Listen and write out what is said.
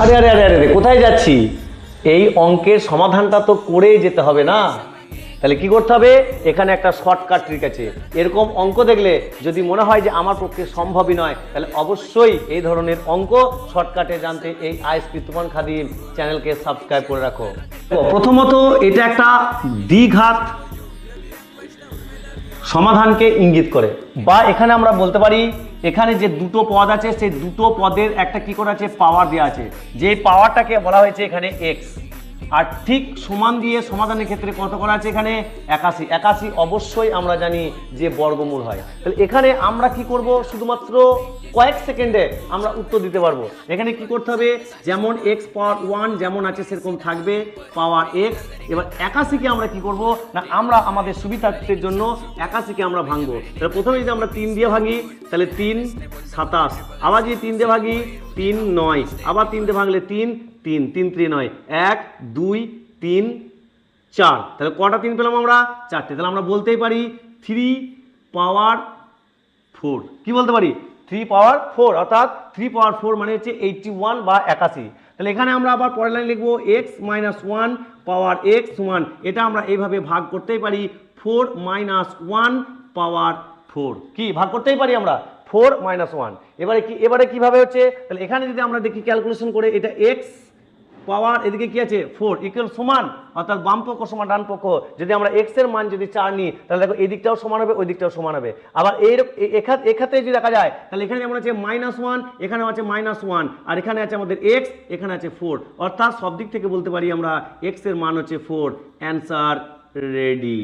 আরে আরে আরে আরে কোথায় যাচ্ছি? এই অঙ্কের সমাধানটা তো করেই যেতে হবে না? তাহলে কি করতে হবে? এখানে একটা শর্টকাট ট্রিক আছে। এরকম অঙ্ক দেখলে যদি মনে হয় যে আমার পক্ষে সম্ভবই নয়, তাহলে অবশ্যই এই ধরনের অঙ্ক শর্টকাটে জানতে এই আইএসপি তুফান খাদিম চ্যানেলকে সাবস্ক্রাইব করে রাখো। প্রথমত এটা একটা দ্বিঘাত সমাধানকে ইঙ্গিত করে, বা এখানে আমরা বলতে পারি এখানে যে দুটো পদ আছে সেই দুটো পদের একটা কি করা আছে, পাওয়ার দেওয়া আছে, যে পাওয়ারটাকে বলা হয়েছে এখানে এক্স, আর ঠিক সমান দিয়ে সমাধানের ক্ষেত্রে কত করা আছে এখানে 81। 81 অবশ্যই আমরা জানি যে বর্গমূল হয়। তাহলে এখানে আমরা কি করব, শুধুমাত্র কয়েক সেকেন্ডে আমরা উত্তর দিতে পারবো। এখানে কি করতে হবে, যেমন এক্স পাওয়ার 1 যেমন আছে সেরকম থাকবে পাওয়ার এক্স। এবার 81কে আমরা কি করব না, আমরা আমাদের সুবিধার্থের জন্য 81কে আমরা ভাঙবো। তাহলে প্রথমে যদি আমরা 3 দিয়ে ভাঙি তাহলে 3 27, আবার যদি 3 দিয়ে ভাঙি 3 9, আবার 3 দিয়ে ভাঙলে 3 3 3 3 9 1 2 3 4। তাহলে কটা 3 পেলাম আমরা? 4টে। তাহলে আমরা বলতেই পারি 3 পাওয়ার 4। কি বলতে পারি? 3 পাওয়ার 4, অর্থাৎ 3 পাওয়ার 4 মানে হচ্ছে 81 বা 81। তাহলে এখানে আমরা আবার পরের লাইন লিখবো x মাইনাস 1 পাওয়ার x সমান, এটা আমরা এইভাবে ভাগ করতেই পারি 4 মাইনাস 1 পাওয়ার 4। কি ভাগ করতেই পারি আমরা 4 মাইনাস 1। এবারে কিভাবে হচ্ছে, তাহলে এখানে যদি আমরা দেখি ক্যালকুলেশন করে, এটা x পাওয়ার এদিকে কি আছে 4 ইকুয়াল সমান, অর্থাৎ বাম পক্ষ সমান ডান পক্ষ। যদি আমরা x এর মান যদি 4 নিই তাহলে দেখো এই দিকটাও সমান হবে, ওই দিকটাও সমান হবে। আবার এখানে যদি দেখা যায় তাহলে এখানে যেমন আছে -1, এখানেও আছে -1, আর এখানে আছে আমাদের x, এখানে আছে 4, অর্থাৎ সব দিক থেকে বলতে পারি আমরা x এর মান হচ্ছে 4। Answer ready.